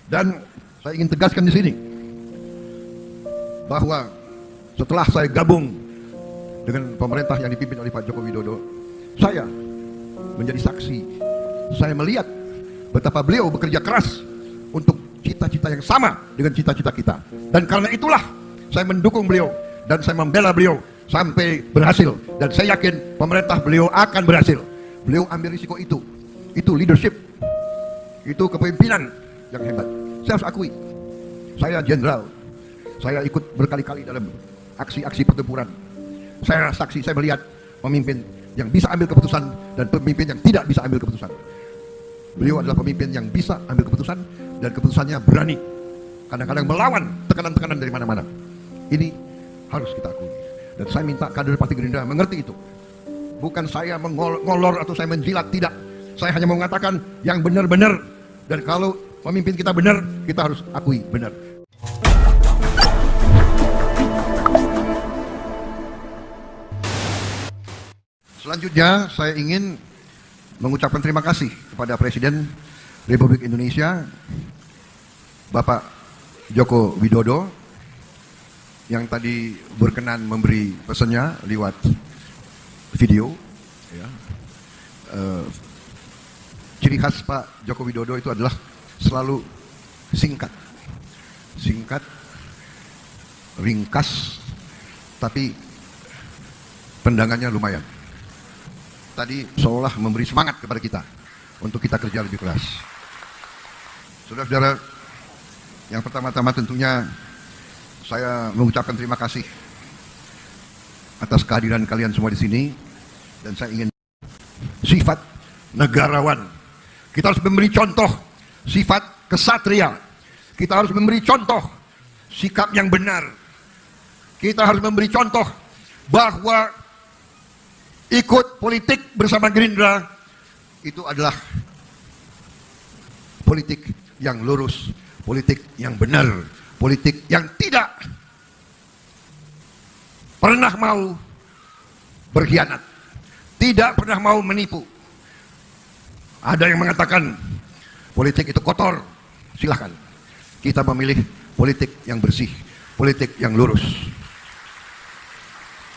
Dan saya ingin tegaskan di sini bahwa setelah saya gabung dengan pemerintah yang dipimpin oleh Pak Joko Widodo, saya menjadi saksi. Saya melihat betapa beliau bekerja keras untuk cita-cita yang sama dengan cita-cita kita. Dan karena itulah saya mendukung beliau dan saya membela beliau sampai berhasil. Dan saya yakin pemerintah beliau akan berhasil. Beliau ambil risiko itu. Itu leadership. Itu kepemimpinan yang hebat. Saya harus akui, saya jenderal. Saya ikut berkali-kali dalam aksi-aksi pertempuran. Saya saksi, saya melihat pemimpin yang bisa ambil keputusan dan pemimpin yang tidak bisa ambil keputusan. Beliau adalah pemimpin yang bisa ambil keputusan dan keputusannya berani. Kadang-kadang melawan tekanan-tekanan dari mana-mana. Ini harus kita akui. Dan saya minta kader Partai Gerindra mengerti itu. Bukan saya mengolor atau saya menjilat, tidak. Saya hanya mengatakan yang benar-benar. Dan kalau pemimpin kita benar, kita harus akui benar. Selanjutnya saya ingin mengucapkan terima kasih kepada Presiden Republik Indonesia Bapak Joko Widodo yang tadi berkenan memberi pesannya lewat video. Ya. Ciri khas Pak Joko Widodo itu adalah selalu singkat, ringkas, tapi pendangannya lumayan. Tadi seolah memberi semangat kepada kita untuk kita kerja lebih keras. Saudara-saudara, yang pertama-tama tentunya saya mengucapkan terima kasih atas kehadiran kalian semua di sini, dan saya ingin sifat negarawan. Kita harus memberi contoh sifat kesatria. Kita harus memberi contoh sikap yang benar. Kita harus memberi contoh bahwa ikut politik bersama Gerindra itu adalah politik yang lurus, politik yang benar, politik yang tidak pernah mau berkhianat, tidak pernah mau menipu. Ada yang mengatakan politik itu kotor, silahkan. Kita memilih politik yang bersih, politik yang lurus.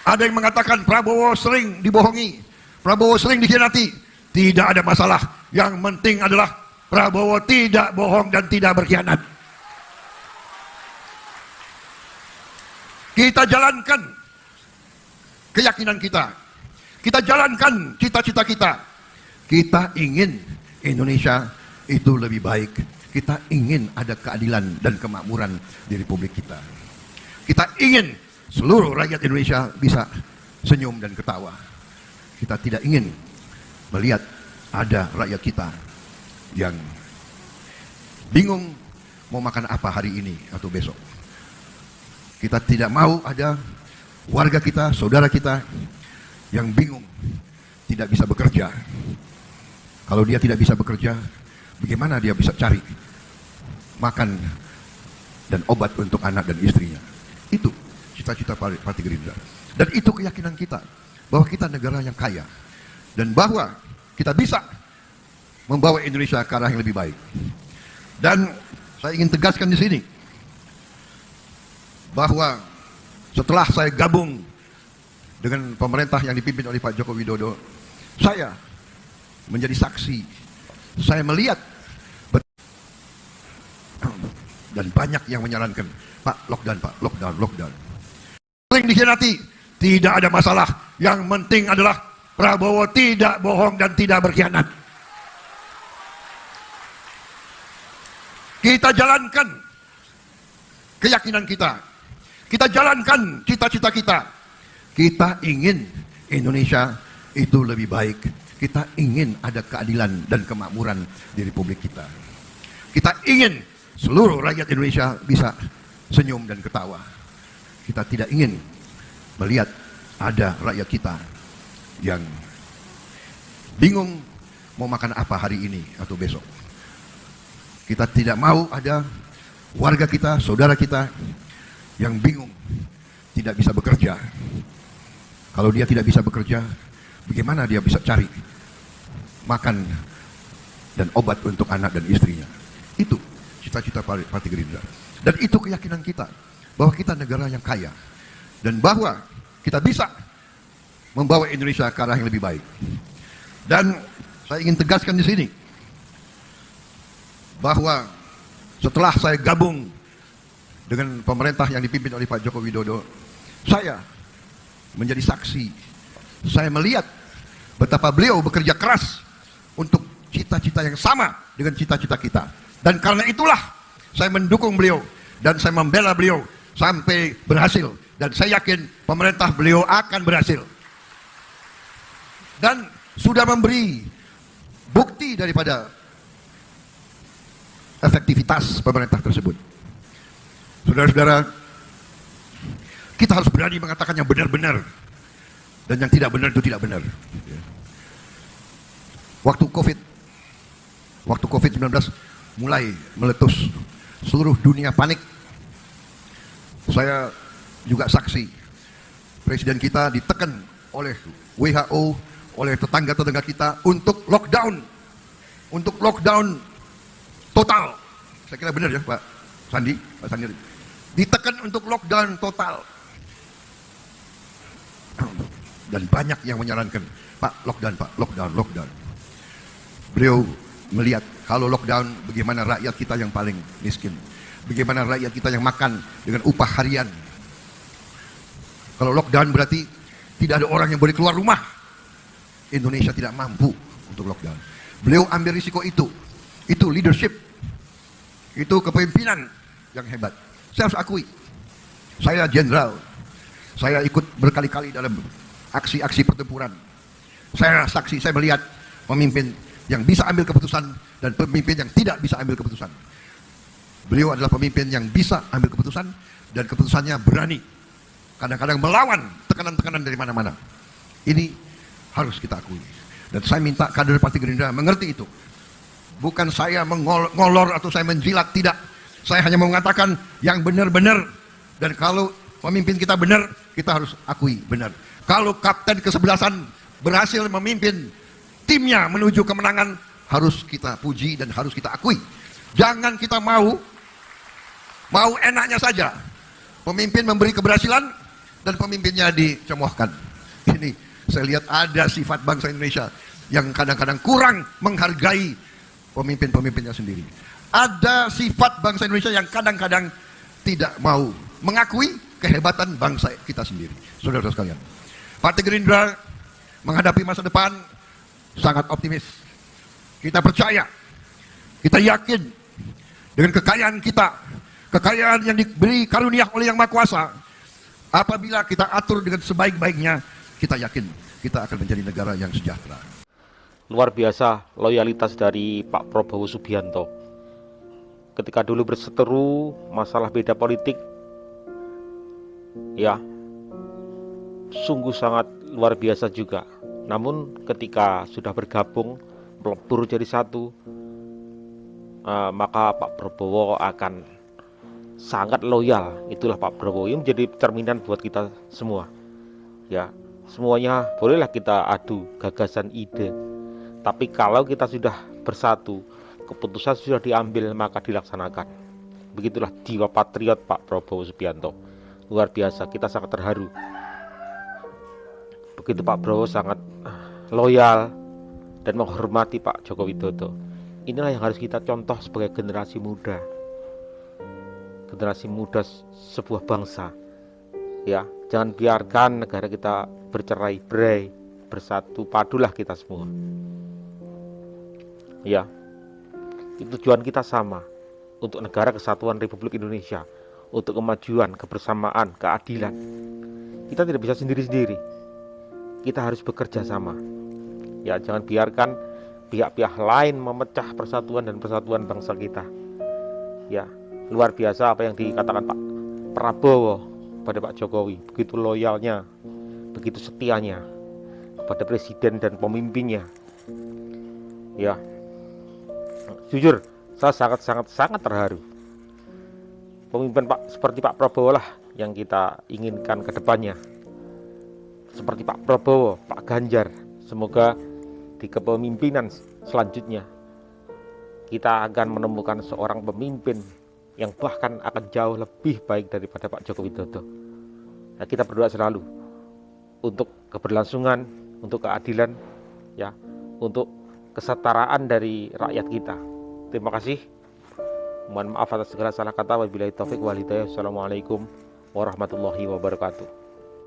Ada yang mengatakan Prabowo sering dibohongi, Prabowo sering dikhianati. Tidak ada masalah. Yang penting adalah Prabowo tidak bohong dan tidak berkhianat. Kita jalankan keyakinan kita. Kita jalankan cita-cita kita. Kita ingin Indonesia itu lebih baik. Kita ingin ada keadilan dan kemakmuran di Republik kita. Kita ingin seluruh rakyat Indonesia bisa senyum dan ketawa. Kita tidak ingin melihat ada rakyat kita yang bingung mau makan apa hari ini atau besok. Kita tidak mau ada warga kita, saudara kita yang bingung tidak bisa bekerja. Kalau dia tidak bisa bekerja, bagaimana dia bisa cari makan dan obat untuk anak dan istrinya? Itu cita-cita Partai Gerindra. Dan itu keyakinan kita bahwa kita negara yang kaya dan bahwa kita bisa membawa Indonesia ke arah yang lebih baik. Dan saya ingin tegaskan di sini bahwa setelah saya gabung dengan pemerintah yang dipimpin oleh Pak Joko Widodo, saya menjadi saksi. Saya melihat dan banyak yang menyarankan, Pak, lockdown, Pak, lockdown. Sering dikhianati, tidak ada masalah. Yang penting adalah Prabowo tidak bohong dan tidak berkhianat. Kita jalankan keyakinan kita. Kita jalankan cita-cita kita. Kita ingin Indonesia itu lebih baik. Kita ingin ada keadilan dan kemakmuran di Republik kita. Kita ingin seluruh rakyat Indonesia bisa senyum dan ketawa. Kita tidak ingin melihat ada rakyat kita yang bingung mau makan apa hari ini atau besok. Kita tidak mau ada warga kita, saudara kita yang bingung tidak bisa bekerja. Kalau dia tidak bisa bekerja, bagaimana dia bisa cari makan dan obat untuk anak dan istrinya? Itu cita-cita Partai Gerindra. Dan itu keyakinan kita, bahwa kita negara yang kaya, dan bahwa kita bisa membawa Indonesia ke arah yang lebih baik. Dan saya ingin tegaskan di sini, bahwa setelah saya gabung dengan pemerintah yang dipimpin oleh Pak Joko Widodo, saya menjadi saksi. Saya melihat betapa beliau bekerja keras untuk cita-cita yang sama dengan cita-cita kita. Dan karena itulah saya mendukung beliau dan saya membela beliau sampai berhasil. Dan saya yakin pemerintah beliau akan berhasil. Dan sudah memberi bukti daripada efektivitas pemerintah tersebut. Saudara-saudara, kita harus berani mengatakan yang benar-benar, dan yang tidak benar itu tidak benar. Waktu COVID-19 mulai meletus, seluruh dunia panik. Saya juga saksi, presiden kita ditekan oleh WHO, oleh tetangga-tetangga kita untuk lockdown total. Saya kira benar ya Pak Sandi, ditekan untuk lockdown total. Dan banyak yang menyarankan, Pak, lockdown. Beliau melihat kalau lockdown, bagaimana rakyat kita yang paling miskin, bagaimana rakyat kita yang makan dengan upah harian. Kalau lockdown berarti tidak ada orang yang boleh keluar rumah. Indonesia tidak mampu untuk lockdown. Beliau ambil risiko itu leadership, itu kepemimpinan yang hebat. Saya harus akui, saya jenderal, saya ikut berkali-kali dalam aksi-aksi pertempuran. Saya saksi, saya melihat pemimpin yang bisa ambil keputusan dan pemimpin yang tidak bisa ambil keputusan. Beliau adalah pemimpin yang bisa ambil keputusan dan keputusannya berani. Kadang-kadang melawan tekanan-tekanan dari mana-mana. Ini harus kita akui. Dan saya minta kader Partai Gerindra mengerti itu. Bukan saya mengolor atau saya menjilat, tidak. Saya hanya mengatakan yang benar-benar. Dan kalau pemimpin kita benar, kita harus akui benar. Kalau kapten kesebelasan berhasil memimpin timnya menuju kemenangan, harus kita puji dan harus kita akui. Jangan kita mau enaknya saja. Pemimpin memberi keberhasilan dan pemimpinnya dicemoohkan. Ini saya lihat ada sifat bangsa Indonesia yang kadang-kadang kurang menghargai pemimpin-pemimpinnya sendiri. Ada sifat bangsa Indonesia yang kadang-kadang tidak mau mengakui kehebatan bangsa kita sendiri. Saudara-saudara sekalian, Partai Gerindra menghadapi masa depan sangat optimis. Kita percaya, kita yakin dengan kekayaan kita, kekayaan yang diberi karunia oleh Yang Maha Kuasa. Apabila kita atur dengan sebaik-baiknya, kita yakin kita akan menjadi negara yang sejahtera. Luar biasa loyalitas dari Pak Prabowo Subianto. Ketika dulu berseteru masalah beda politik, ya sungguh sangat luar biasa juga. Namun ketika sudah bergabung, melebur jadi satu, maka Pak Prabowo akan sangat loyal. Itulah Pak Prabowo. Ini menjadi cerminan buat kita semua. Ya, semuanya bolehlah kita adu gagasan, ide. Tapi kalau kita sudah bersatu, keputusan sudah diambil, maka dilaksanakan. Begitulah jiwa patriot Pak Prabowo Subianto. Luar biasa, kita sangat terharu. Begitu Pak Prabowo sangat loyal dan menghormati Pak Joko Widodo. Inilah yang harus kita contoh sebagai generasi muda. Generasi muda sebuah bangsa. Ya, jangan biarkan negara kita bercerai-berai, bersatu padulah kita semua. Ya, tujuan kita sama, untuk negara kesatuan Republik Indonesia, untuk kemajuan, kebersamaan, keadilan. Kita tidak bisa sendiri-sendiri. Kita harus bekerja sama. Ya, jangan biarkan pihak-pihak lain memecah persatuan dan persatuan bangsa kita. Ya, luar biasa apa yang dikatakan Pak Prabowo pada Pak Jokowi. Begitu loyalnya, begitu setianya pada presiden dan pemimpinnya. Ya, jujur saya sangat terharu. Pemimpin seperti Pak Prabowo lah yang kita inginkan ke depannya. Seperti Pak Prabowo, Pak Ganjar. Semoga di kepemimpinan selanjutnya kita akan menemukan seorang pemimpin yang bahkan akan jauh lebih baik daripada Pak Joko Widodo. Nah, kita berdoa selalu untuk keberlangsungan, untuk keadilan, ya, untuk kesetaraan dari rakyat kita. Terima kasih. Mohon maaf atas segala salah kata. Wabillahi taufik wal hidayah. Assalamualaikum warahmatullahi wabarakatuh.